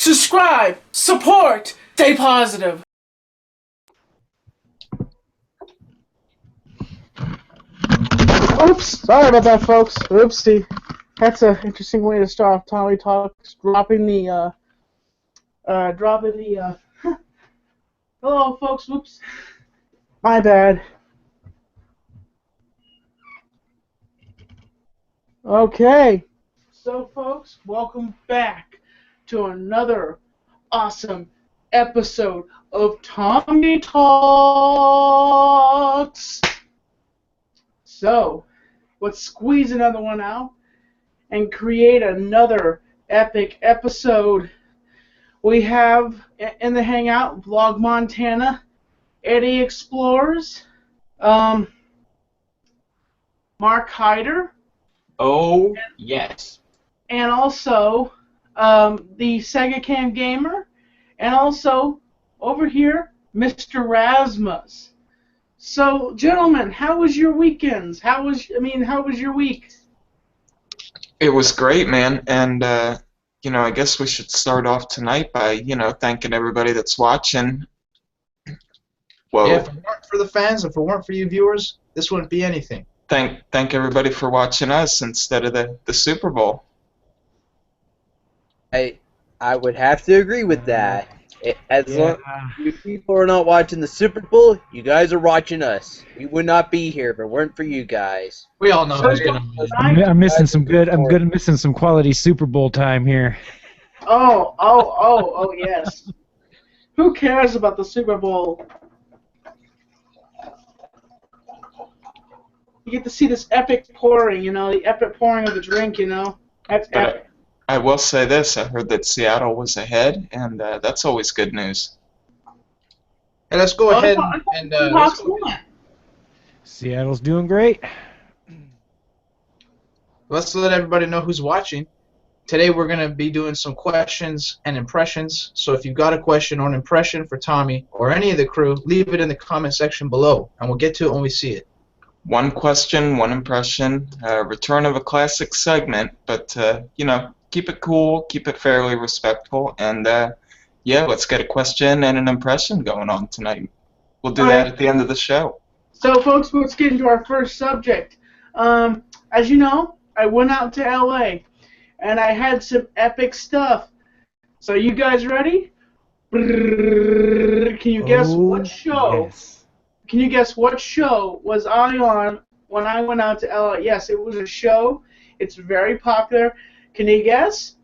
subscribe, support, stay positive. Oops, sorry about that, folks. Oopsie. That's an interesting way to start off Tommy Talks, dropping the, hello, folks, whoops. My bad. Okay, so, folks, welcome back to another awesome episode of Tommy Talks. So, let's squeeze another one out and create another epic episode. We have in the Hangout Vlog Montana, Eddie Explores, Mark Hyder. Oh, yes. And also the Sega Cam Gamer, and also over here, Mr. Rasmus. So, gentlemen, how was your weekends? How was your week? It was great, man. And, I guess we should start off tonight by, thanking everybody that's watching. Well, yeah, if it weren't for the fans, if it weren't for you viewers, this wouldn't be anything. Thank everybody for watching us instead of the Super Bowl. I would have to agree with that. As long as you people are not watching the Super Bowl, you guys are watching us. We would not be here if it weren't for you guys. We all know who's gonna win. I'm missing some good. I'm missing some quality Super Bowl time here. Oh, yes. Who cares about the Super Bowl? You get to see this epic pouring, the epic pouring of the drink, That's epic. I will say this, I heard that Seattle was ahead, and that's always good news. Hey, let's go ahead and Seattle's doing great. let's let everybody know who's watching. Today we're going to be doing some questions and impressions, so if you've got a question or an impression for Tommy or any of the crew, leave it in the comment section below, and we'll get to it when we see it. One question, one impression, return of a classic segment, but, keep it cool, keep it fairly respectful, and, let's get a question and an impression going on tonight. We'll do that at the end of the show. So, folks, let's get into our first subject. As you know, I went out to L.A., and I had some epic stuff. So, you guys ready? Can you guess what show? Yes. Can you guess what show was I on when I went out to LA? Yes, it was a show. It's very popular. Can you guess?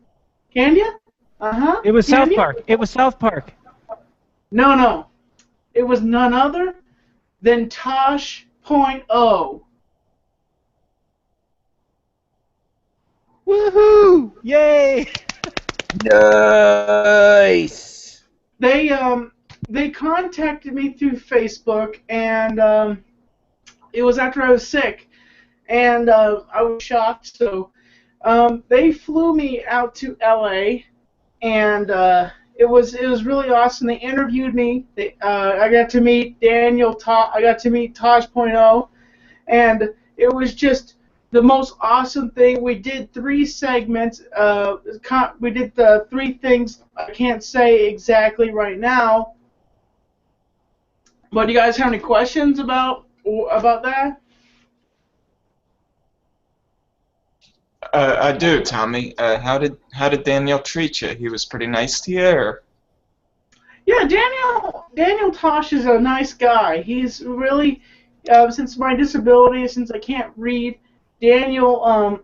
Can you? Uh-huh. It was South Park. It was South Park. No. It was none other than Tosh.0. Woohoo! Yay! Nice! They contacted me through Facebook, and it was after I was sick, and I was shocked. So they flew me out to LA, and it was really awesome. They interviewed me. I got to meet I got to meet Tosh.0, and it was just the most awesome thing. We did 3 segments. We did the 3 things I can't say exactly right now. But do you guys have any questions about that? I do, Tommy. How did Daniel treat you? He was pretty nice to you, or? Yeah, Daniel Tosh is a nice guy. He's really, since my disability, since I can't read, Daniel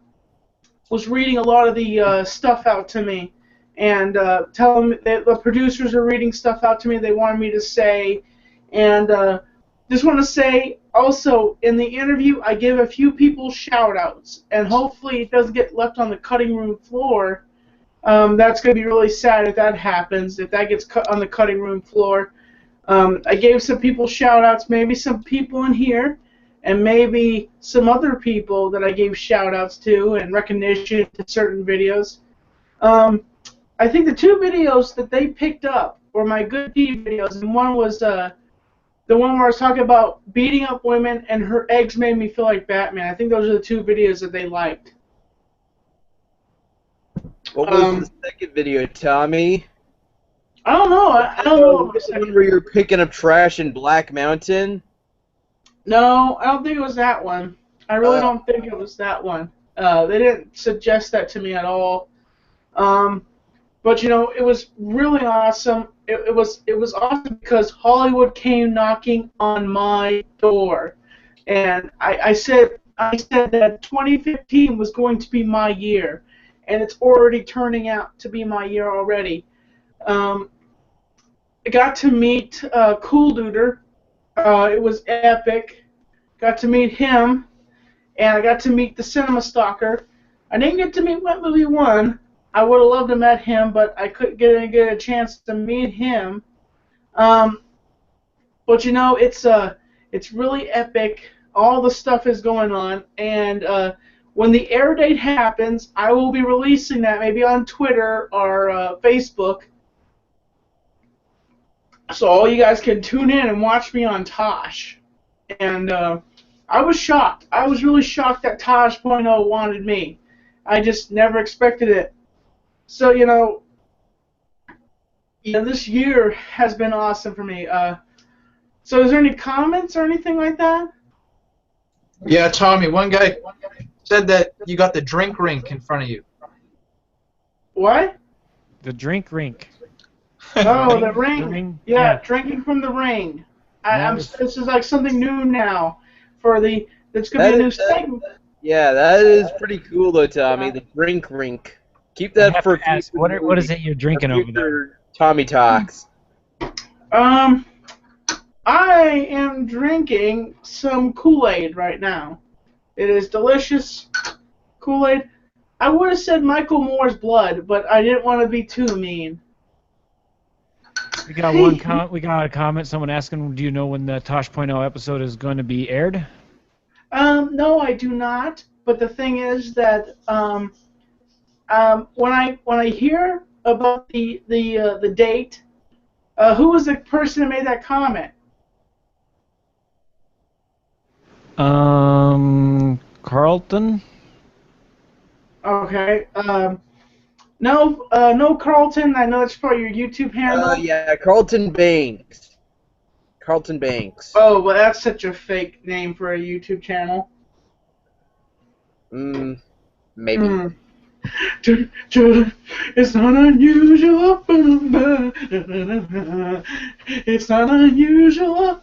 was reading a lot of the stuff out to me, and telling me that the producers are reading stuff out to me they wanted me to say. And just want to say, also, in the interview, I give a few people shout-outs, and hopefully it doesn't get left on the cutting room floor. That's going to be really sad if that happens, if that gets cut on the cutting room floor. I gave some people shout-outs, maybe some people in here, and maybe some other people that I gave shout-outs to and recognition to certain videos. I think the 2 videos that they picked up were my good deed videos, and one was the one where I was talking about beating up women and her eggs made me feel like Batman. I think those are the 2 videos that they liked. What was the second video, Tommy? I don't know. I don't know. What my The one second. where you're picking up trash in Black Mountain? No, I don't think it was that one. I really Uh, don't think it was that one. They didn't suggest that to me at all. But you know, it was really awesome. It was awesome because Hollywood came knocking on my door, and I said that 2015 was going to be my year, and it's already turning out to be my year already. Um, I got to meet Cool Duder. It was epic. Got to meet him, and I got to meet the Cinema Stalker. I didn't get to meet Wet Movie 1. I would have loved to met him, but I couldn't get a chance to meet him. But you know, it's really epic. All the stuff is going on, and when the air date happens, I will be releasing that maybe on Twitter or Facebook, so all you guys can tune in and watch me on Tosh. And I was shocked. I was really shocked that Tosh.0 wanted me. I just never expected it. So, this year has been awesome for me. So is there any comments or anything like that? Yeah, Tommy, one guy said that you got the drink rink in front of you. What? The drink rink. Oh, the ring. ring? Yeah, Yeah. drinking from the ring. Nice. This is like something new now. That's going to be a new segment. Yeah, that is pretty cool though, Tommy. The drink rink. Keep I that have for to ask, future what is it you're drinking over there? future Tommy Talks. I am drinking some Kool-Aid right now. It is delicious Kool-Aid. I would have said Michael Moore's blood, but I didn't want to be too mean. We got we got a comment. Someone asking, "Do you know when the Tosh.0 episode is going to be aired?" No, I do not. But the thing is that when I hear about the date, who was the person who made that comment? Carlton. Okay. No, Carlton. I know that's probably your YouTube handle. Yeah, Carlton Banks. Carlton Banks. Oh, well, that's such a fake name for a YouTube channel. Maybe. It's not unusual. It's not unusual.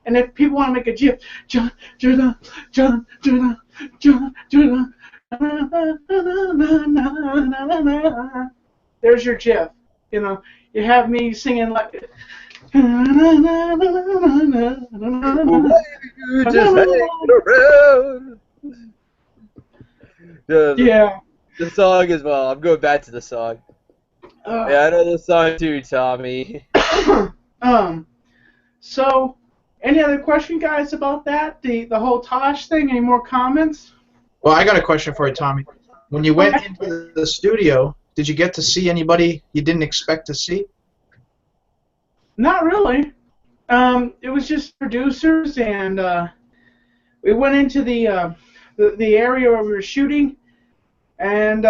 And if people want to make a GIF, John, there's your GIF. You have me singing like. Just hanging around. Yeah. The song as well. I'm going back to the song. Yeah, I know the song too, Tommy. So, any other question, guys, about that? The whole Tosh thing? Any more comments? Well, I got a question for you, Tommy. When you went into the studio, did you get to see anybody you didn't expect to see? Not really. It was just producers, and we went into the area where we were shooting, and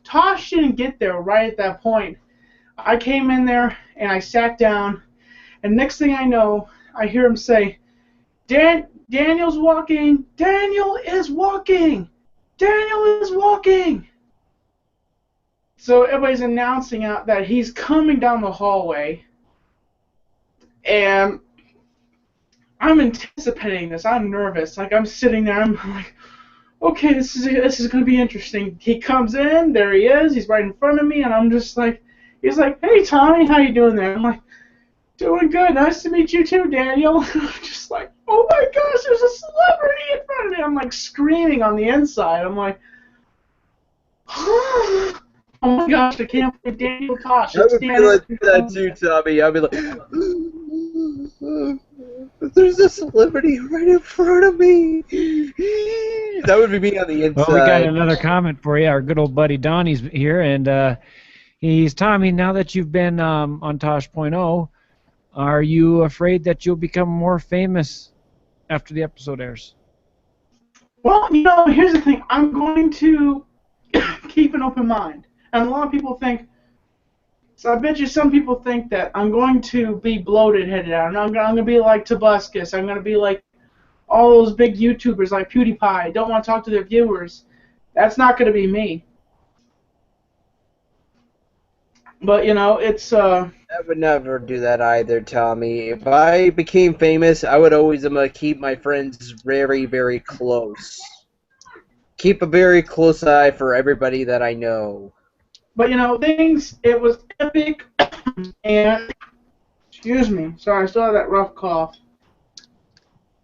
Tosh didn't get there right at that point. I came in there, and I sat down, and next thing I know, I hear him say, Daniel's walking! Daniel is walking! Daniel is walking! So everybody's announcing out that he's coming down the hallway, and I'm anticipating this. I'm nervous. Like, I'm sitting there. I'm like, okay, this is going to be interesting. He comes in. There he is. He's right in front of me, and I'm just like, he's like, hey, Tommy, how you doing there? I'm like, doing good. Nice to meet you too, Daniel. I'm just like, oh my gosh, there's a celebrity in front of me. I'm like screaming on the inside. I'm like, oh my gosh, I can't believe Daniel Tosh. I would be like that too, Tommy. I'd be like, there's a celebrity right in front of me. That would be me on the inside. Well, we got another comment for you. Our good old buddy Donnie's here, and he's Tommy. Now that you've been on Tosh.0, are you afraid that you'll become more famous after the episode airs? Well, here's the thing. I'm going to keep an open mind. And a lot of people think, So I bet you some people think that I'm going to be bloated headed out. I'm going to be like Tobuscus. I'm going to be like all those big YouTubers like PewDiePie. Don't want to talk to their viewers. That's not going to be me. But, you know, it's... I would never do that either, Tommy. If I became famous, I would always keep my friends very, very close. Keep a very close eye for everybody that I know. But, you know, it was epic, and... Excuse me. Sorry, I still have that rough cough.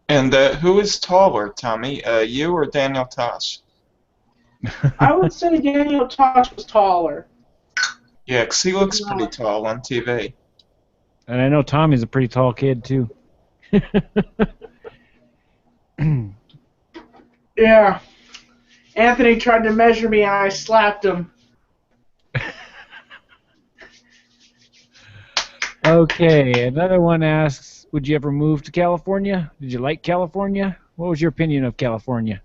And who is taller, Tommy? You or Daniel Tosh? I would say Daniel Tosh was taller. Yeah, 'cause he looks pretty tall on TV. And I know Tommy's a pretty tall kid, too. Yeah. Anthony tried to measure me, and I slapped him. Okay, another one asks, would you ever move to California? Did you like California? What was your opinion of California?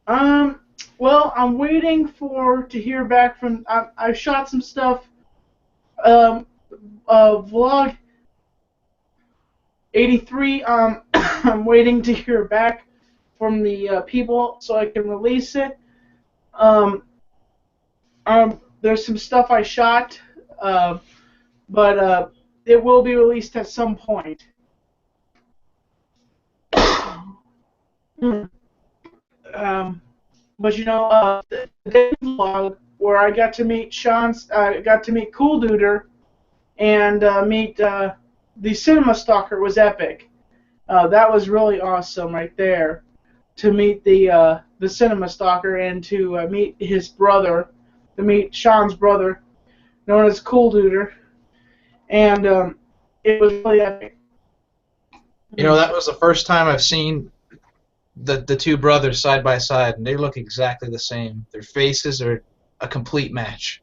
Well, I'm waiting to hear back from... I shot some stuff. Vlog 83, I'm waiting to hear back from the people so I can release it. There's some stuff I shot, but it will be released at some point. But you know, the day vlog where I got to meet Cool Duder and meet the Cinema Stalker was epic. That was really awesome right there, to meet the Cinema Stalker and to meet his brother, to meet Sean's brother, known as Cool Duder, and it was really epic. You know, that was the first time I've seen the two brothers side by side, and they look exactly the same. Their faces are a complete match.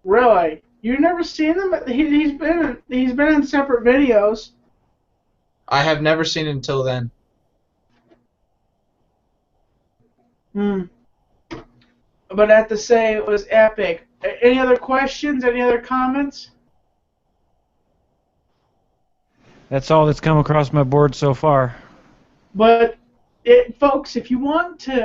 Really? You've never seen him? He's been in separate videos. I have never seen it until then. But I have to say it was epic. Any other questions? Any other comments? That's all that's come across my board so far. But folks, if you want to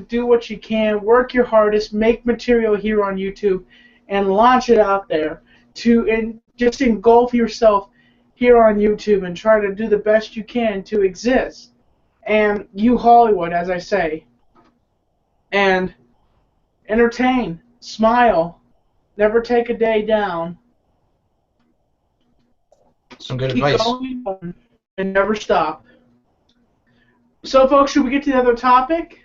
do what you can, work your hardest, make material here on YouTube, and launch it out there, and just engulf yourself here on YouTube and try to do the best you can to exist. And you Hollywood, as I say. And entertain, smile, never take a day down. Some good Keep advice. going and never stop. So, folks, should we get to the other topic?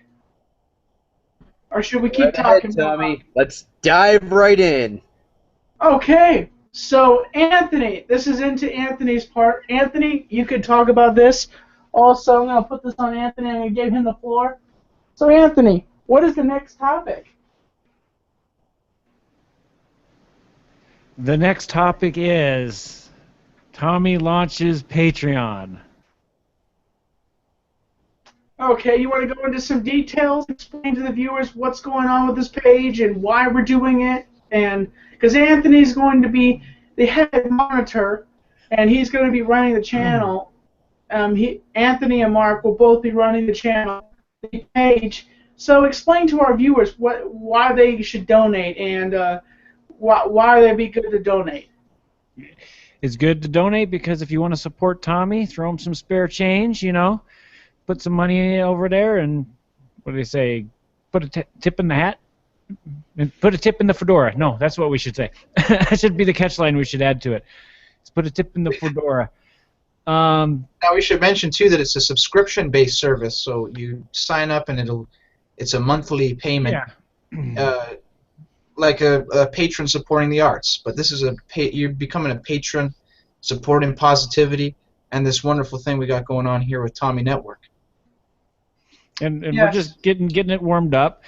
Or should we keep talking? Tommy. Let's dive right in. Okay. So, Anthony, this is into Anthony's part. Anthony, you could talk about this. Also, I'm going to put this on Anthony. I'm going to give him the floor. So, Anthony, what is the next topic? The next topic is Tommy launches Patreon. Okay, you want to go into some details, explain to the viewers what's going on with this page and why we're doing it, and because Anthony's going to be the head monitor, and he's going to be running the channel. Anthony and Mark will both be running the channel, the page. So explain to our viewers why they should donate and why they'd be good to donate. It's good to donate because if you want to support Tommy, throw him some spare change, you know. Put some money over there and, what do they say, put a tip in the hat? And put a tip in the fedora. No, that's what we should say. That should be the catchline we should add to it. Let's put a tip in the fedora. Now we should mention too that it's a subscription-based service, so you sign up and it's a monthly payment, like a patron supporting the arts. But this is you're becoming a patron, supporting positivity, and this wonderful thing we got going on here with Tommy Network. And Yes. we're just getting it warmed up.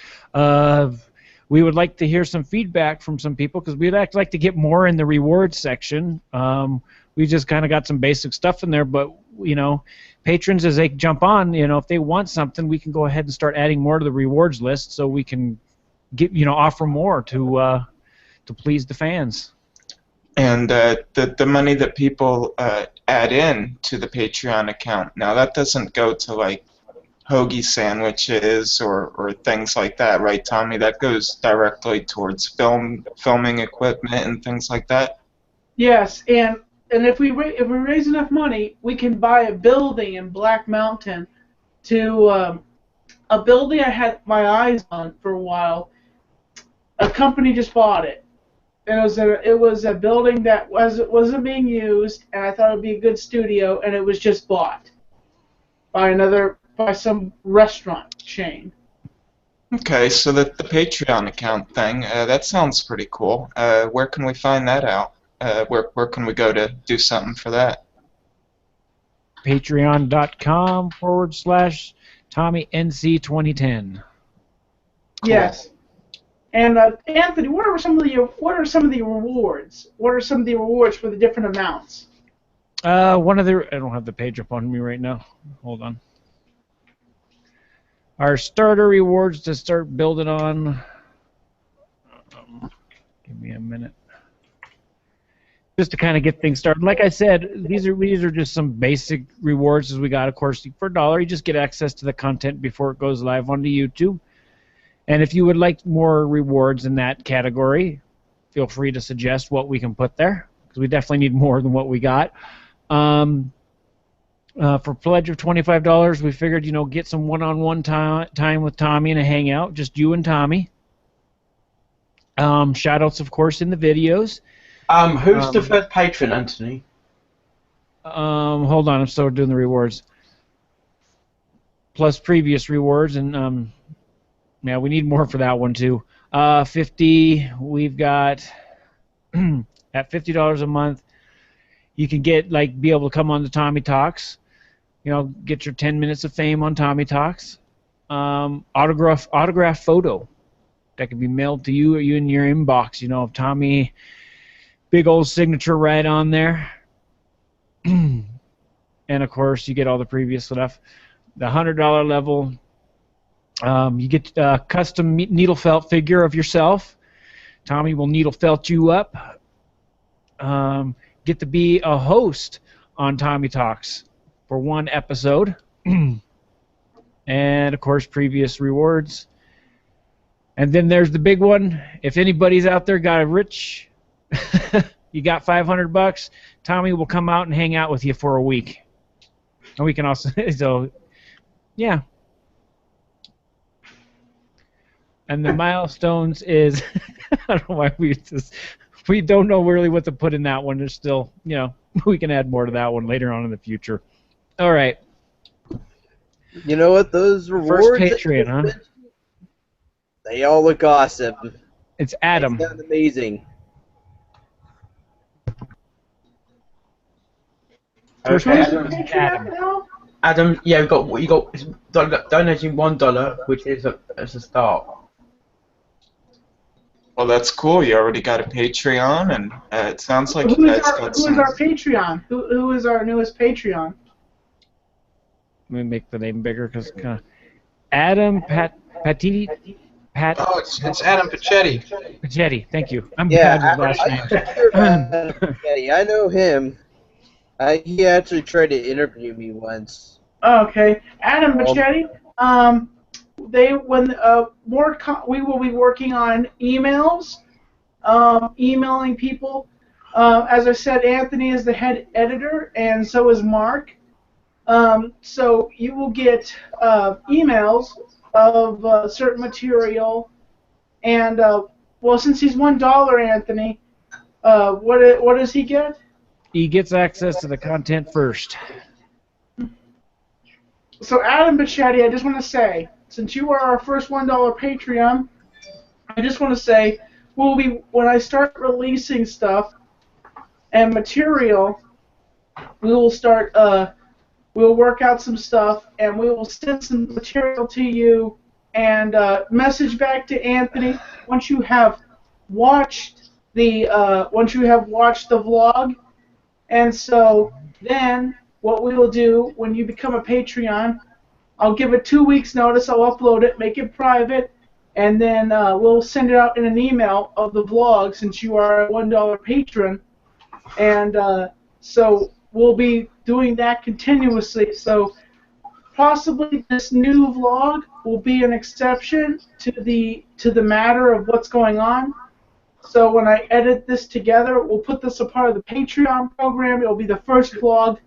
We would like to hear some feedback from some people because we'd actually like to get more in the rewards section. We just kind of got some basic stuff in there, but you know, patrons as they jump on, you know, if they want something, we can go ahead and start adding more to the rewards list so we can get, you know, offer more to to please the fans. And the money that people add in to the Patreon account, now that doesn't go to like hoagie sandwiches or things like that, right, Tommy? That goes directly towards filming equipment and things like that. Yes, and if we raise enough money, we can buy a building in Black Mountain, a building I had my eyes on for a while. A company just bought it. It was a building that wasn't being used, and I thought it would be a good studio, and it was just bought by some restaurant chain. Okay, so the Patreon account thing, that sounds pretty cool. Where can we find that out? Where can we go to do something for that? Patreon.com/TommyNC2010. Cool. Yes. And Anthony, what are some of the rewards? What are some of the rewards for the different amounts? I don't have the page up on me right now. Hold on. Our starter rewards to start building on. Give me a minute. Just to kind of get things started. Like I said, these are just some basic rewards as we got. Of course, for $1, you just get access to the content before it goes live onto YouTube. And if you would like more rewards in that category, feel free to suggest what we can put there, because we definitely need more than what we got. For pledge of $25, we figured, get some one-on-one time with Tommy and a hangout, just you and Tommy. Shout-outs, of course, in the videos. Who's the first patron, Anthony? Hold on, I'm still doing the rewards. Plus previous rewards, and yeah, we need more for that one too. 50. We've got at $50 a month. You can be able to come on the Tommy Talks. Get your 10 minutes of fame on Tommy Talks. Autograph photo that can be mailed to you or you in your inbox. Of Tommy, big old signature right on there. And of course, you get all the previous stuff. The $100 level. You get a custom needle felt figure of yourself. Tommy will needle felt you up. Get to be a host on Tommy Talks for one episode. And, of course, previous rewards. And then there's the big one. If anybody's out there got a rich, you got $500, Tommy will come out and hang out with you for a week. And we can also, so, yeah. And the milestones is, I don't know why we don't know really what to put in that one. There's still, we can add more to that one later on in the future. All right. You know what? Those rewards. First Patreon, huh? They all look awesome. It's Adam. They sound amazing. First Okay, Patreon, Adam. Adam, yeah, you got donating $1, which is as a start. Well, that's cool. You already got a Patreon, and it sounds like you guys got some. Who is our Patreon? Who is our newest Patreon? Let me make the name bigger because kind of Adam Patini. Oh, it's Adam Pachetti. Pachetti. Thank you. I'm Yeah, bad with last name. I know him. He actually tried to interview me once. Okay, Adam Pachetti. We will be working on emails, emailing people. As I said, Anthony is the head editor, and so is Mark. So you will get emails of certain material, and well, since he's $1, Anthony, what does he get? He gets access to the content first. So Adam Bichetti, I just want to say, since you are our first $1 Patreon, I just want to say, when I start releasing stuff and material, we will start. We'll work out some stuff, and we will send some material to you, and message back to Anthony once you have watched the vlog. And so then, what we will do when you become a Patreon, I'll give it 2 weeks notice. I'll upload it, make it private, and then we'll send it out in an email of the vlog since you are a $1 patron, and so we'll be doing that continuously. So possibly this new vlog will be an exception to the matter of what's going on. So when I edit this together, we'll put this a part of the Patreon program. It'll be the first vlog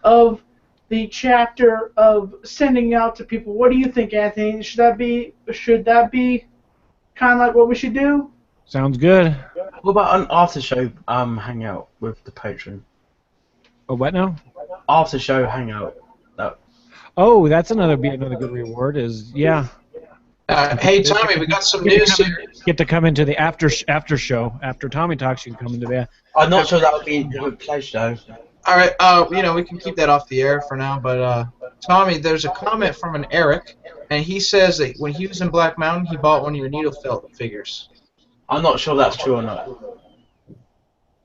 of the chapter of sending out to people. What do you think, Anthony? Should that be kind of like what we should do? Sounds good. What about an after show hangout with the patron? Oh, what now? After show hangout. No. Oh, that's another good reward. Yeah. Hey, Tommy, we got some news here. Get to come into the after show after Tommy talks. You can come into there. I'm not sure that would be a good place though. All right, we can keep that off the air for now. But Tommy, there's a comment from an Eric, and he says that when he was in Black Mountain, he bought one of your needle felt figures. I'm not sure that's true or not.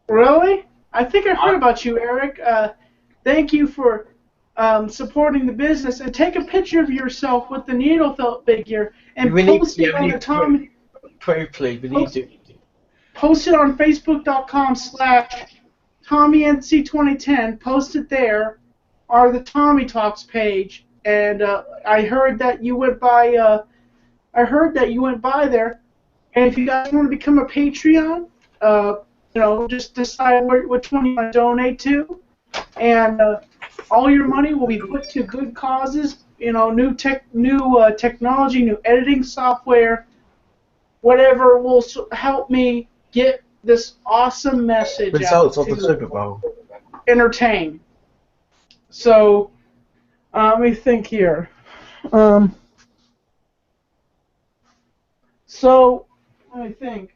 Really? I think I heard about you, Eric. Thank you for supporting the business, and take a picture of yourself with the needle felt figure and post it on the Tommy. Please, we need to. Post it on Facebook.com/TommyNC2010. Post it there, or the Tommy Talks page. And I heard that you went by. there. And if you guys want to become a Patreon, just decide which one you want to donate to, and all your money will be put to good causes. New technology, new editing software, whatever will help me get this awesome message Results out of the Super Bowl. Entertain. So let me think here. So let me think.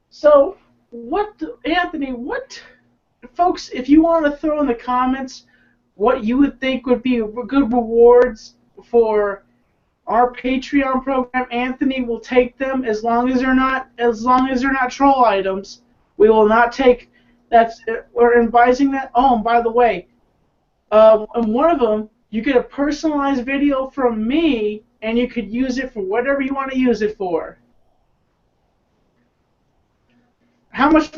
So Anthony? Folks, if you want to throw in the comments what you would think would be good rewards for our Patreon program, Anthony will take them as long as they're not troll items. We will not take we're advising that. Oh, and by the way, in one of them you get a personalized video from me, and you could use it for whatever you want to use it for. How much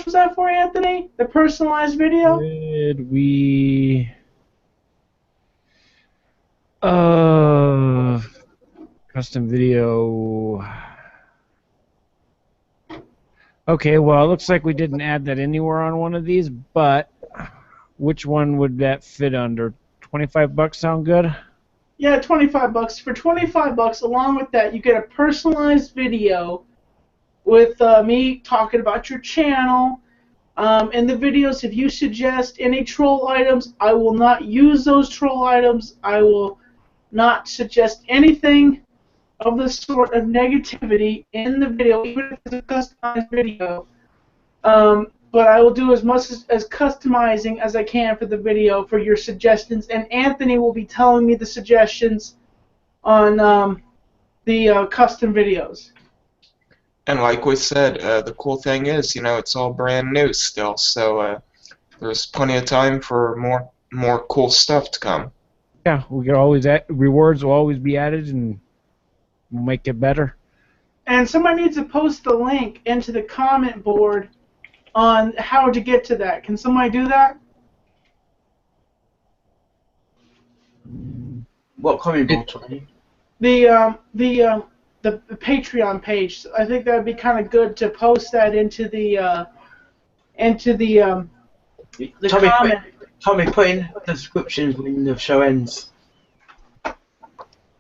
was that for, Anthony? The personalized video? Did we? Custom video. Okay, well, it looks like we didn't add that anywhere on one of these, but which one would that fit under? $25 sound good? Yeah, $25. For $25, along with that, you get a personalized video with me talking about your channel. In the videos, if you suggest any troll items, I will not use those troll items. I will not suggest anything of the sort of negativity in the video, even if it's a customized video. But I will do as much as customizing as I can for the video for your suggestions, and Anthony will be telling me the suggestions on the custom videos. And like we said, the cool thing is, it's all brand new still, so there's plenty of time for more cool stuff to come. Yeah, we can always rewards will always be added, and we'll make it better. And somebody needs to post the link into the comment board on how to get to that. Can somebody do that? What comment board, Tommy? The Patreon page. I think that would be kind of good to post that into the comment. Tommy, put in the descriptions when the show ends.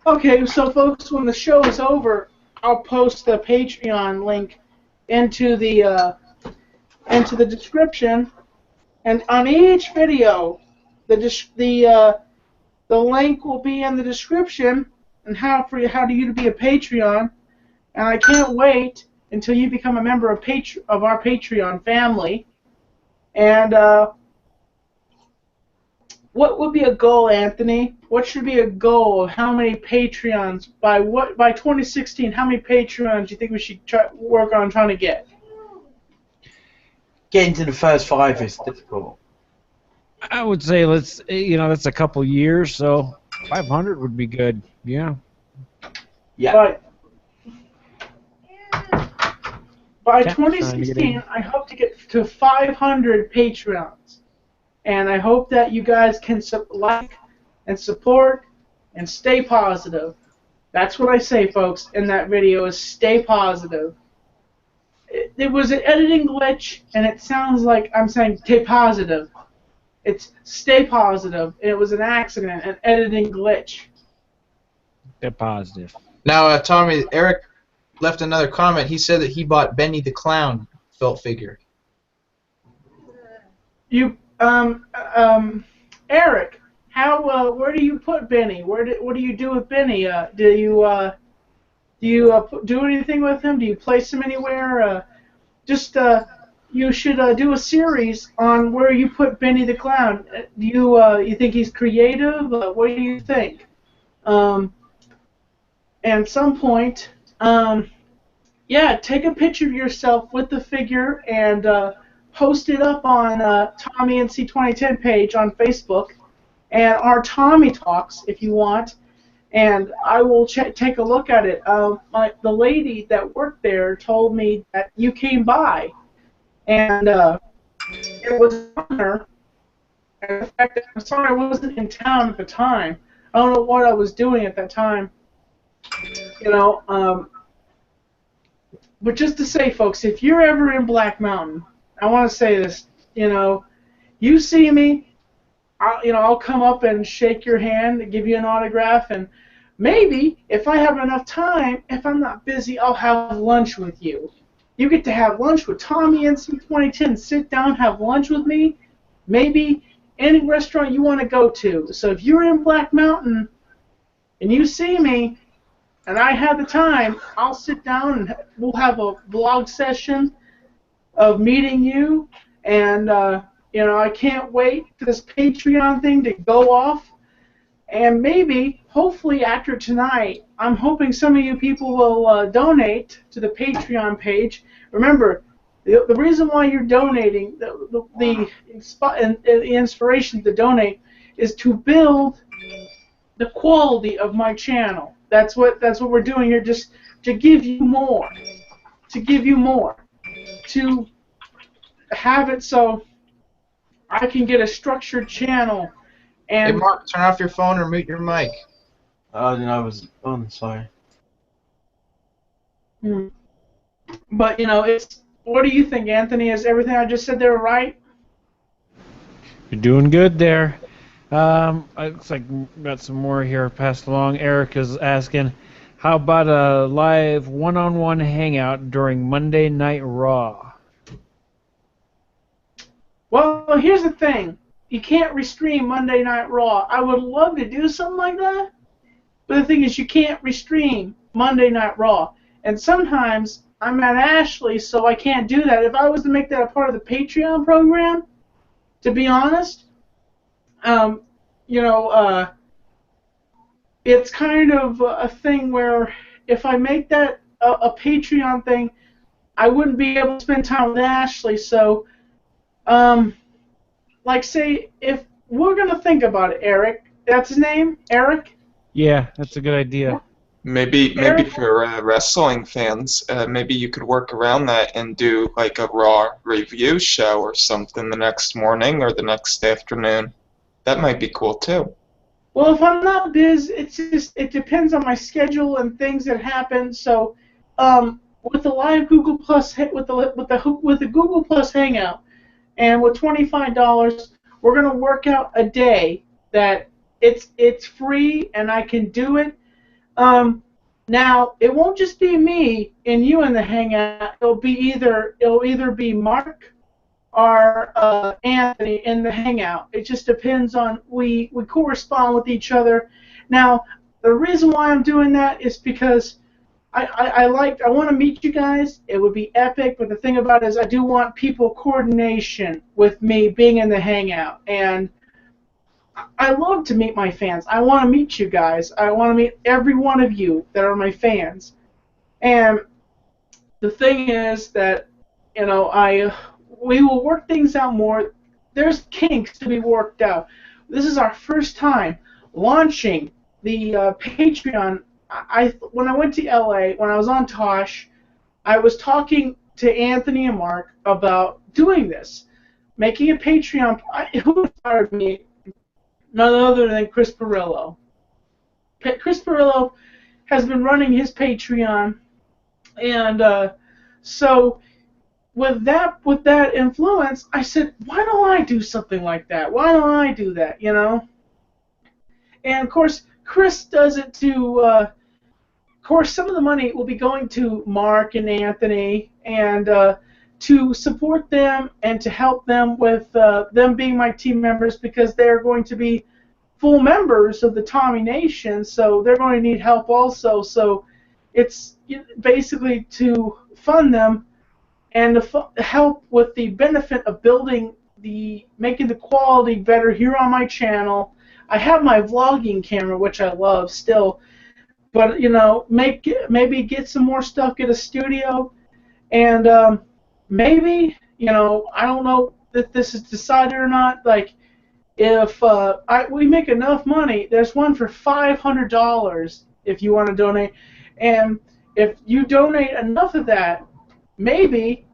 Okay, so folks, when the show is over, I'll post the Patreon link into the description, and on each video, the link will be in the description, and how do you to be a Patreon. And I can't wait until you become a member of our Patreon family. And what would be a goal, Anthony? What should be a goal of how many Patreons by 2016? How many Patreons do you think we should work on trying to get? Getting to the first 5 is difficult. I would say that's a couple years, so 500 would be good. Yeah. Yeah. But By Yeah, trying to get 2016, in. I hope to get to 500 Patreons. And I hope that you guys can like and support and stay positive. That's what I say, folks, in that video is stay positive. There was an editing glitch, and it sounds like I'm saying stay positive. It's stay positive. It was an accident, an editing glitch. They're positive. Now, Tommy, Eric left another comment. He said that he bought Benny the Clown felt figure. You, Eric, how, where do you put Benny? What do you do with Benny? Do you do anything with him? Do you place him anywhere? You should do a series on where you put Benny the Clown. Do you think he's creative? What do you think? At some point, yeah, take a picture of yourself with the figure and post it up on Tommy and C2010 page on Facebook, and our Tommy Talks if you want, and I will take a look at it. The lady that worked there told me that you came by, and it was an honor. And the fact that I'm sorry I wasn't in town at the time. I don't know what I was doing at that time. You know, but just to say, folks, if you're ever in Black Mountain, I want to say this. You know, you see me, I'll come up and shake your hand and give you an autograph, and maybe if I have enough time, if I'm not busy, I'll have lunch with you. You get to have lunch with Tommy and C2010. Sit down, have lunch with me. Maybe any restaurant you want to go to. So if you're in Black Mountain and you see me, and I have the time, I'll sit down and we'll have a vlog session of meeting you. And, I can't wait for this Patreon thing to go off. And maybe, hopefully after tonight, I'm hoping some of you people will donate to the Patreon page. Remember, the reason why you're donating, the inspiration to donate, is to build the quality of my channel. That's what we're doing here, just to give you more, to have it so I can get a structured channel. Hey, And Mark, turn off your phone or mute your mic. I didn't know I was on, sorry. but it's. What do you think, Anthony? Is everything I just said there right? You're doing good there. It looks like we got some more here passed along. Eric is asking, how about a live one-on-one hangout during Monday Night Raw? Well, here's the thing. You can't restream Monday Night Raw. I would love to do something like that, but the thing is you can't restream Monday Night Raw. And sometimes I'm at Ashley, so I can't do that. If I was to make that a part of the Patreon program, to be honest, it's kind of a thing where if I make that a Patreon thing, I wouldn't be able to spend time with Ashley. So, like, say, if we're going to think about it, Eric, that's his name, Eric? Yeah, that's a good idea. Maybe for wrestling fans, maybe you could work around that and do like a Raw review show or something the next morning or the next afternoon. That might be cool too. Well, if I'm not busy, it depends on my schedule and things that happen. So, with the live Google Plus with the Google Plus Hangout, and with $25, we're gonna work out a day that it's free and I can do it. Now it won't just be me and you in the Hangout. It'll either be Mark or Anthony in the Hangout. It just depends on we correspond with each other. Now the reason why I'm doing that is because I want to meet you guys. It would be epic, but the thing about it is I do want people coordination with me being in the Hangout, and I love to meet my fans. I want to meet you guys. I want to meet every one of you that are my fans. And the thing is that, we will work things out more. There's kinks to be worked out. This is our first time launching the Patreon. When I went to LA, when I was on Tosh, I was talking to Anthony and Mark about doing this, making a Patreon. Who inspired me? None other than Chris Perillo. Chris Perillo has been running his Patreon, and so with that influence, I said, why don't I do something like that? Why don't I do that? You know. And of course, Chris does it to. Of course, some of the money will be going to Mark and Anthony, and to support them and to help them with them being my team members, because they're going to be full members of the Tommy Nation, so they're going to need help also. So it's basically to fund them and to help with the benefit of making the quality better here on my channel. I have my vlogging camera, which I love still, but maybe get some more stuff, get a studio, and maybe I don't know if this is decided or not. Like, if we make enough money, there's one for $500 if you want to donate, and if you donate enough of that, maybe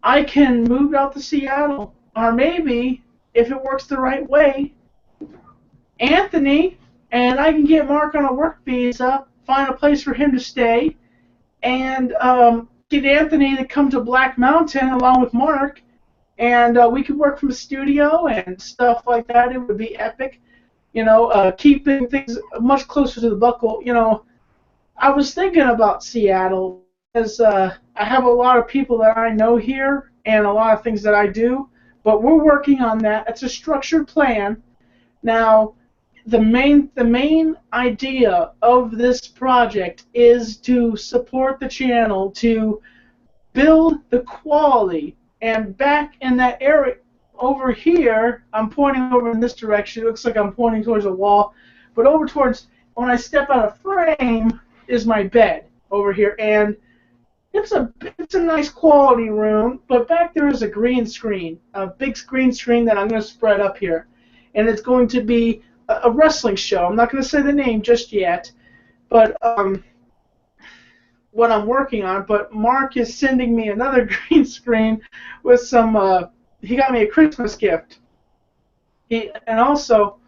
I can move out to Seattle, or maybe if it works the right way, Anthony and I can get Mark on a work visa, find a place for him to stay, and get Anthony to come to Black Mountain along with Mark, and we could work from a studio and stuff like that. It would be epic, keeping things much closer to the buckle. I was thinking about Seattle because I have a lot of people that I know here and a lot of things that I do, but we're working on that. It's a structured plan. Now, the main idea of this project is to support the channel, to build the quality, and back in that area over here, I'm pointing over in this direction. It looks like I'm pointing towards a wall, but over towards, when I step out of frame, is my bed over here, and it's a nice quality room, but back there is a green screen, a big green screen that I'm going to spread up here, and it's going to be a wrestling show. I'm not going to say the name just yet, but what I'm working on. But Mark is sending me another green screen with some. He got me a Christmas gift. And also,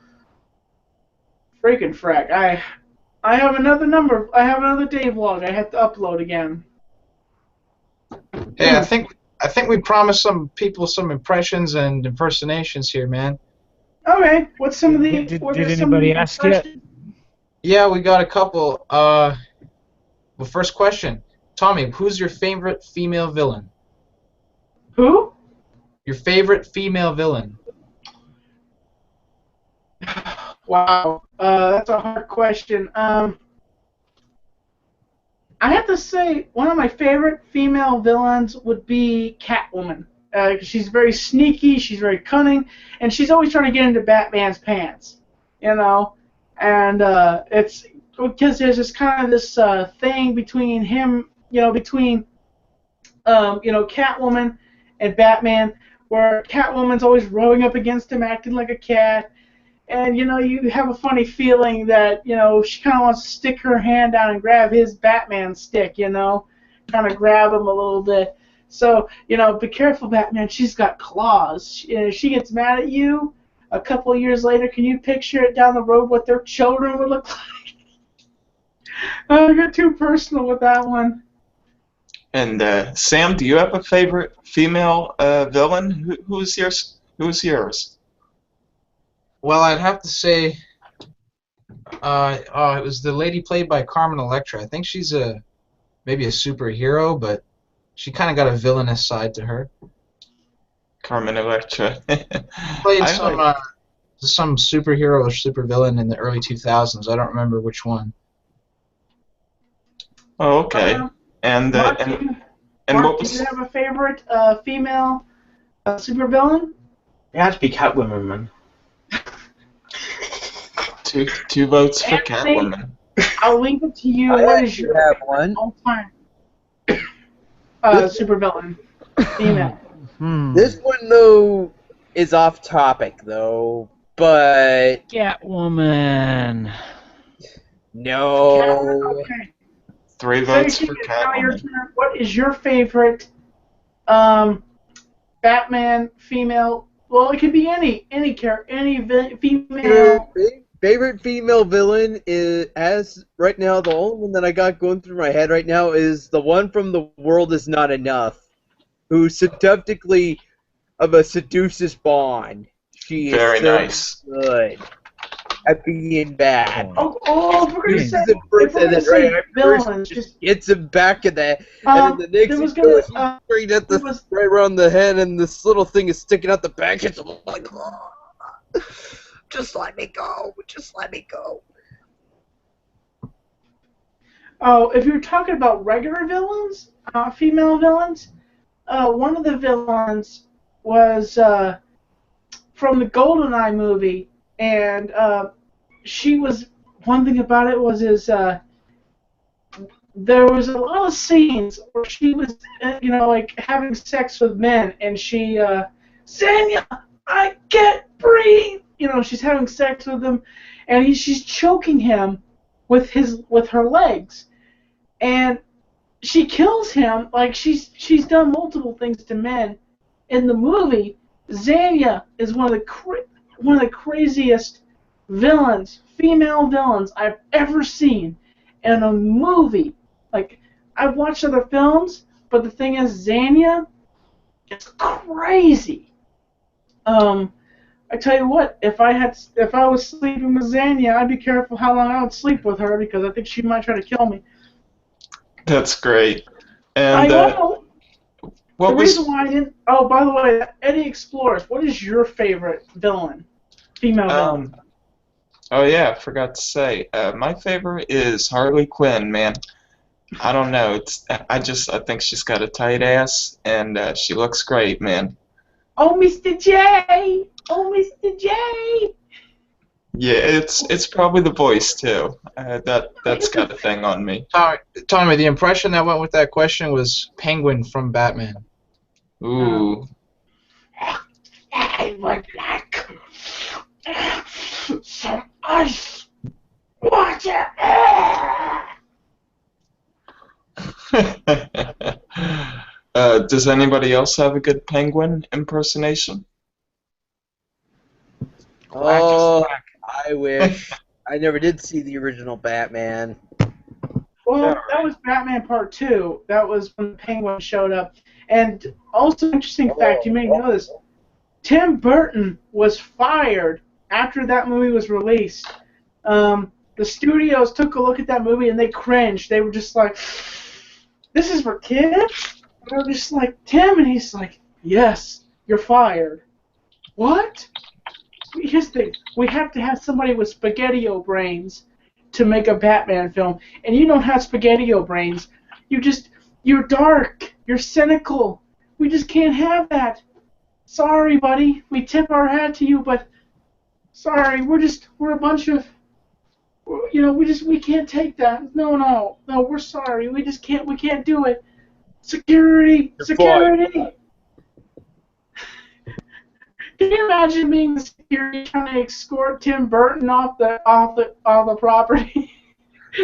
freaking frack, I have another number. I have another day vlog I have to upload again. Hey, I think we promised some people some impressions and impersonations here, man. Okay, what's some of the? Did what are some of anybody the ask yet? impressions? Yeah, we got a couple. Well, first question, Tommy, who's your favorite female villain? Who? Your favorite female villain? Wow, that's a hard question. I have to say one of my favorite female villains would be Catwoman. She's very sneaky, she's very cunning, and she's always trying to get into Batman's pants, and it's because there's this kind of this thing between him, between Catwoman and Batman, where Catwoman's always rowing up against him, acting like a cat, and you have a funny feeling that she kind of wants to stick her hand down and grab his Batman stick, kind of grab him a little bit. So, be careful, Batman. She's got claws. She gets mad at you. A couple of years later, can you picture it down the road what their children would look like? I got too personal with that one. And Sam, do you have a favorite female villain? Who's yours? Who's yours? Well, I'd have to say, it was the lady played by Carmen Electra. I think she's maybe a superhero, but she kind of got a villainous side to her. Carmen Electra. Played some superhero or supervillain in the early 2000s. I don't remember which one. Oh, okay. And Mark, what Mark, was? do you have a favorite female supervillain? It has to be Catwoman, man. Two votes for Anthony? Catwoman. I'll leave it to you. I What is actually your have one. all-time supervillain female? This one, though, is off topic, though, but Catwoman. no. Okay. 3 So votes for now your Catwoman. turn. What is your favorite Batman female? Well, it could be any character, female. Favorite female villain is, as right now, the only one that I got going through my head right now is the one from The World Is Not Enough, who seductively seduces Bond. She is Very so nice. good at being bad. If we're gonna Uses say, it first, and then right after villains, just hits him back in the and then the next there was thing goes, gonna, he's right at the there was- right around the head, and this little thing is sticking out the back. It's like, oh, just let me go, just let me go. Oh, if you're talking about regular villains, female villains, one of the villains was from the GoldenEye movie, and she was. One thing about it was there was a lot of scenes where she was, like having sex with men, and she, Xenia, I can't breathe. She's having sex with him, and she's choking him with her legs, and she kills him. Like she's done multiple things to men. In the movie, Xenia is one of the craziest villains, female villains I've ever seen in a movie. Like, I've watched other films, but the thing is, Xenia is crazy. I tell you what, if I was sleeping with Xenia, I'd be careful how long I would sleep with her, because I think she might try to kill me. That's great. I And know. what The was reason why I didn't. Oh, by the way, Eddie Explorers. What is your favorite villain? Female villain. Oh yeah, I forgot to say. My favorite is Harley Quinn, man. I don't know. I think she's got a tight ass, and she looks great, man. Oh, Mr. J! Oh, Mr. J! Yeah, it's probably the voice too. That's got a thing on me. Tommy, the impression that went with that question was Penguin from Batman. Ooh. I would like some ice water. Does anybody else have a good penguin impersonation? Oh, I wish. I never did see the original Batman. Well, that was Batman Part 2. That was when the Penguin showed up. And also, interesting fact, you may know this, Tim Burton was fired after that movie was released. The studios took a look at that movie and they cringed. They were just like, this is for kids? And they were just like, Tim, and he's like, yes, you're fired. What? Here's the thing, we have to have somebody with spaghetti-o brains to make a Batman film, and you don't have spaghetti-o brains. You're dark, you're cynical. We just can't have that. Sorry, buddy, we tip our hat to you, but sorry, we're a bunch of, we can't take that. No, we're sorry, we can't do it. Security. Can you imagine being the security trying to escort Tim Burton off the property?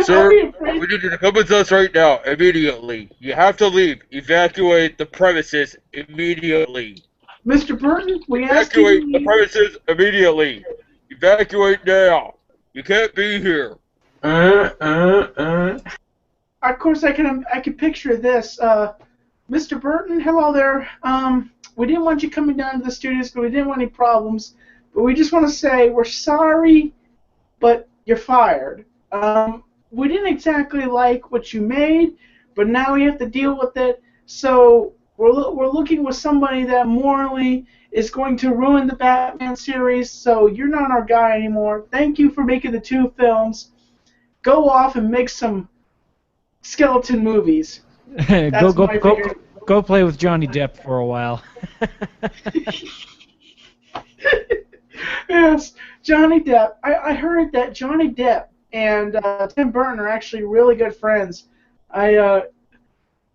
Sir, I'd be afraid. we need you to come with us right now, immediately. You have to leave. Evacuate the premises immediately. Mr. Burton, we asked you to Evacuate the leave. premises immediately. Evacuate now. You can't be here. Of course, I can picture this. Mr. Burton, hello there. We didn't want you coming down to the studios because we didn't want any problems, but we just want to say we're sorry, but you're fired. We didn't exactly like what you made, but now we have to deal with it. So we're looking with somebody that morally is going to ruin the Batman series. So you're not our guy anymore. Thank you for making the 2 films. Go off and make some skeleton movies. Go play with Johnny Depp for a while. Yes, Johnny Depp. I heard that Johnny Depp and Tim Burton are actually really good friends. I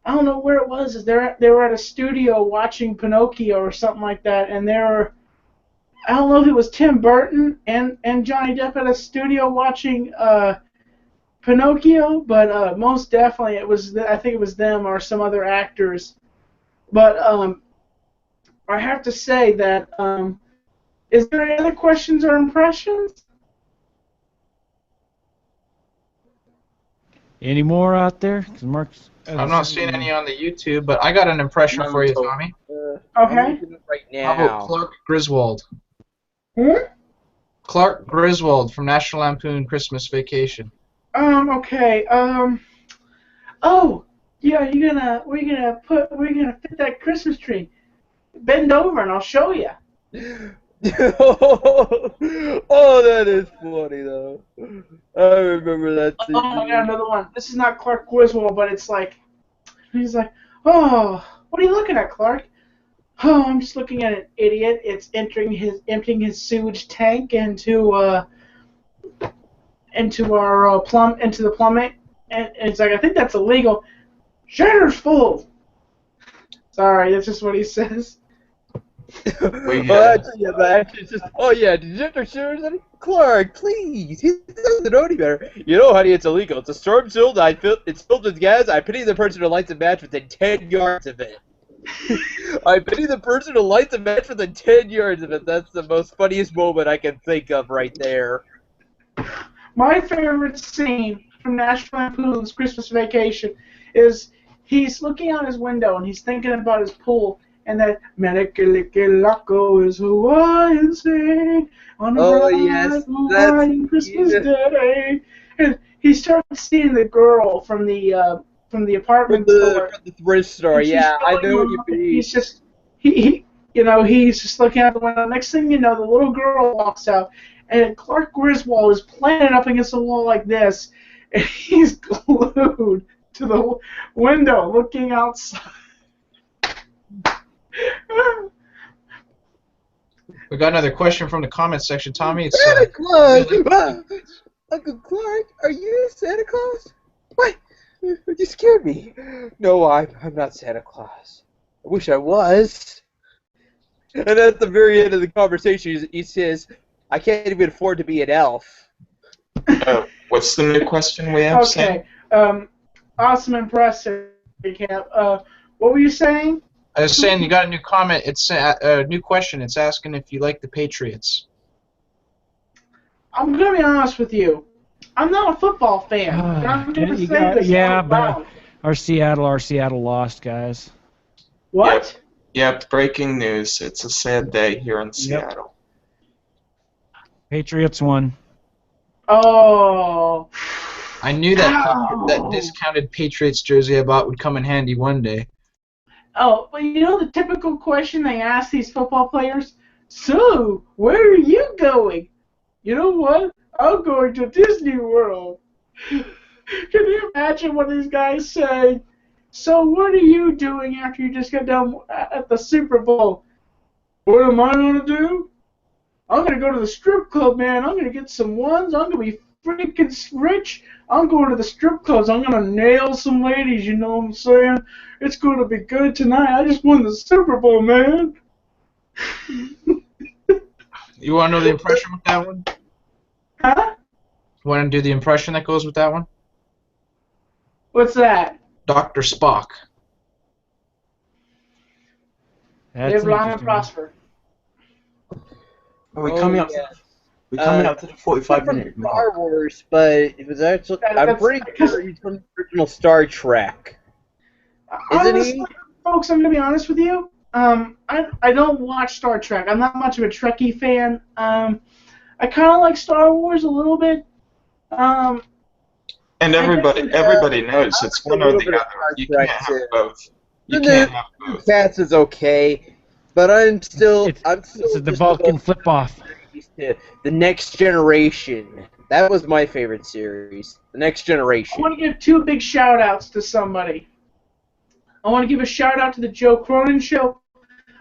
don't know where it was. They were at a studio watching Pinocchio or something like that, and I don't know if it was Tim Burton and Johnny Depp at a studio watching Pinocchio, but most definitely it was. I think it was them or some other actors. But I have to say that. Is there any other questions or impressions? Any more out there? 'Cause Mark's. I'm not seeing any on the YouTube, but I got an impression for you, Tommy. Okay. I'm looking right How about now. Clark Griswold? Hmm? Clark Griswold from National Lampoon Christmas Vacation. Okay. Oh, yeah. We're gonna fit that Christmas tree. Bend over and I'll show you. Oh, that is funny though. I remember that Oh, I got another one. This is not Clark Griswold, but it's like, he's like, oh, what are you looking at, Clark? Oh, I'm just looking at an idiot. It's emptying his sewage tank into the plumbing, and it's like, I think that's illegal. Shatter's full. Sorry, that's just what he says. Actually, just did you enter sewers? Clark, please, he doesn't know any better. You know, honey, it's illegal. It's a storm sewer. It's filled with gas. I pity the person who lights a match within 10 yards of it. I pity the person who lights a match within 10 yards of it. That's the most funniest moment I can think of right there. My favorite scene from National Lampoon's Christmas Vacation is he's looking out his window and he's thinking about his pool, and that Melikilikilako is Hawaiian sing on a bright Hawaiian Christmas day. And he starts seeing the girl from the apartment store. From the thrift store, yeah, I know what you mean. He's just he's just looking out the window. Next thing you know, the little girl walks out, and Clark Griswold is planted up against the wall like this, and he's glued to the window looking outside. We got another question from the comments section, Tommy. It's Santa Claus! Uncle Clark, are you Santa Claus? What? You scared me. No, I'm not Santa Claus. I wish I was. And at the very end of the conversation, he says, I can't even afford to be an elf. What's the new question we have, Sam? Okay. Awesome, impressive. What were you saying? I was saying you got a new comment. It's a new question. It's asking if you like the Patriots. I'm gonna be honest with you. I'm not a football fan. I'm gonna say this out loud. But our Seattle lost, guys. What? Yep, breaking news. It's a sad day here in Seattle. Patriots won. Oh. I knew that discounted Patriots jersey I bought would come in handy one day. Oh, well, you know the typical question they ask these football players? So, where are you going? You know what? I'm going to Disney World. Can you imagine what these guys say? So, what are you doing after you just got done at the Super Bowl? What am I going to do? I'm going to go to the strip club, man. I'm going to get some ones. I'm going to be freaking rich. I'm going to the strip clubs. I'm going to nail some ladies, you know what I'm saying? It's going to be good tonight. I just won the Super Bowl, man. You want to know the impression with that one? Huh? You want to do the impression that goes with that one? What's that? Dr. Spock. Live long and prosper. Are we coming up? We're coming up to the 45-minute mark. Star Wars, but it was actually. I'm pretty sure he's from the original Star Trek. Isn't he? Folks, I'm gonna be honest with you. I don't watch Star Trek. I'm not much of a Trekkie fan. I kind of like Star Wars a little bit. And everybody knows it's one or the other. You can't have both. You can't have both. Cats is okay, but I'm still. It's the Vulcan flip-off. The Next Generation. That was my favorite series. The Next Generation. I want to give two big shout-outs to somebody. I want to give a shout-out to the Joe Cronin Show.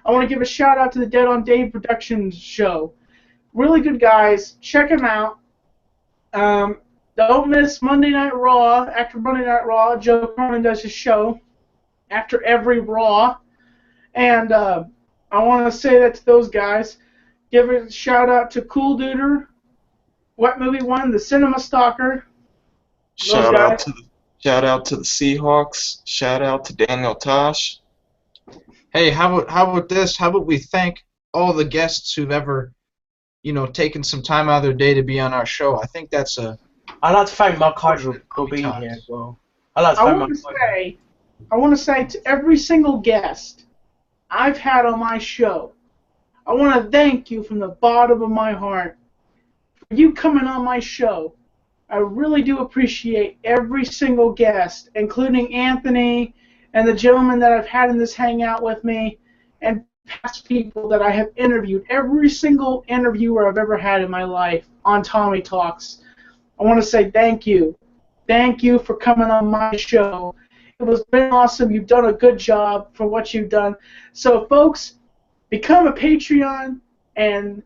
I want to give a shout-out to the Dead on Dave Productions Show. Really good guys. Check them out. Don't miss Monday Night Raw. After Monday Night Raw, Joe Cronin does his show after every Raw. And I want to say that to those guys. Give a shout out to Cool Duder, Wet Movie One, the Cinema Stalker. Shout guys. out to the shout out to the Seahawks. Shout out to Daniel Tosh. Hey, how about this? How about we thank all the guests who've ever, taken some time out of their day to be on our show. I think that's a. I'd like to thank Mark Hydra for being here as well. I'd like to I thank want Mark to Hydra. say, I want to say to every single guest I've had on my show, I want to thank you from the bottom of my heart for you coming on my show. I really do appreciate every single guest, including Anthony and the gentleman that I've had in this hangout with me, and past people that I have interviewed. Every single interviewer I've ever had in my life on Tommy Talks. I want to say thank you. Thank you for coming on my show. It was been awesome. You've done a good job for what you've done. So, folks, become a Patreon, and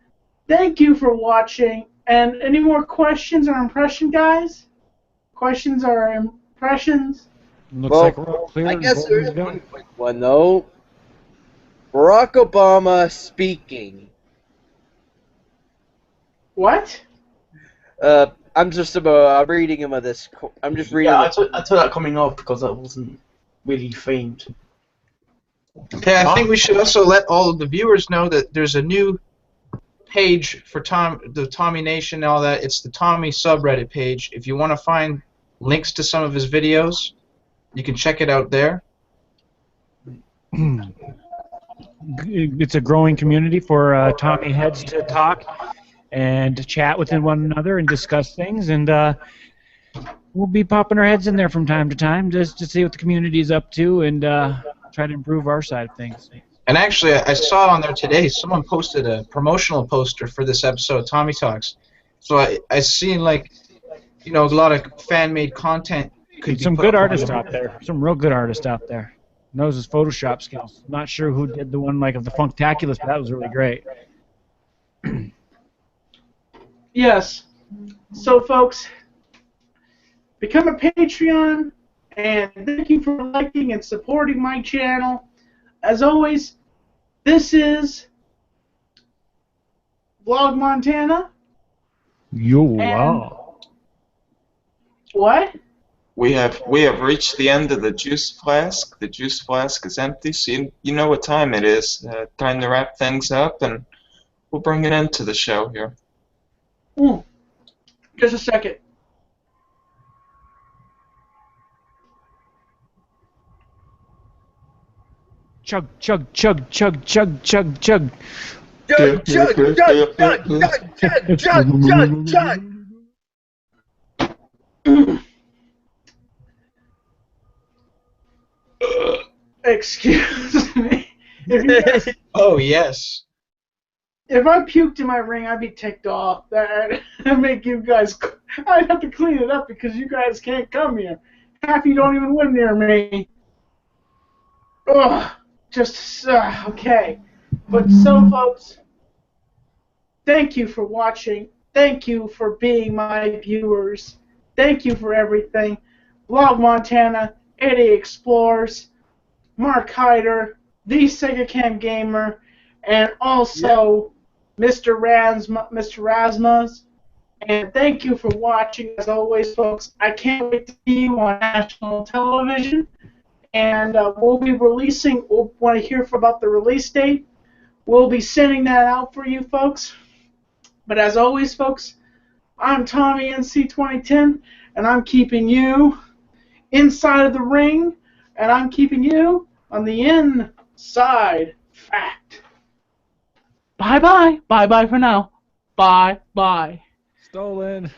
thank you for watching. And any more questions or impression, guys? Questions or impressions? Looks Well, like we're all clear. I and guess there Golden's is going. one quick one, though. Barack Obama speaking. What? I'm just reading him of this. I'm just reading. Yeah, I took that coming off because that wasn't really themed. Okay, I think we should also let all of the viewers know that there's a new page for the Tommy Nation and all that. It's the Tommy subreddit page. If you want to find links to some of his videos, you can check it out there. It's a growing community for Tommy heads to talk and to chat with one another and discuss things, and we'll be popping our heads in there from time to time just to see what the community is up to and try to improve our side of things. And actually, I saw on there today, someone posted a promotional poster for this episode of Tommy Talks. So I seen, like, a lot of fan-made content. Could be Some put good up on artists there. out there. Some real good artists out there. Knows his Photoshop skills. Not sure who did the one of the Funktaculous, but that was really great. Yes. So, folks, become a Patreon, and thank you for liking and supporting my channel. As always, this is Vlog Montana. Yo, wow. What? We have reached the end of the juice flask. The juice flask is empty, so you know what time it is. Time to wrap things up, and we'll bring an end to the show here. Just a second. Chug, chug, chug, chug, chug, chug, chug. Chug, chug, chug, chug, chug, chug, chug, chug, chug. Excuse me. If, you guys, Oh, yes. if I puked in my ring, I'd be ticked off. That'd make you guys. I'd have to clean it up because you guys can't come here. Half you don't even live near me. Ugh. Just okay. But so, folks, thank you for watching. Thank you for being my viewers. Thank you for everything. Vlog Montana, Eddie Explores, Mark Hyder, the Sega Cam Gamer, and also Mr. Rasmus. And thank you for watching, as always, folks. I can't wait to see you on national television. And we'll be releasing, we'll want to hear about the release date. We'll be sending that out for you, folks. But as always, folks, I'm Tommy NC2010, and I'm keeping you inside of the ring, and I'm keeping you on the inside fact. Bye-bye. Bye-bye for now. Bye-bye. Stolen.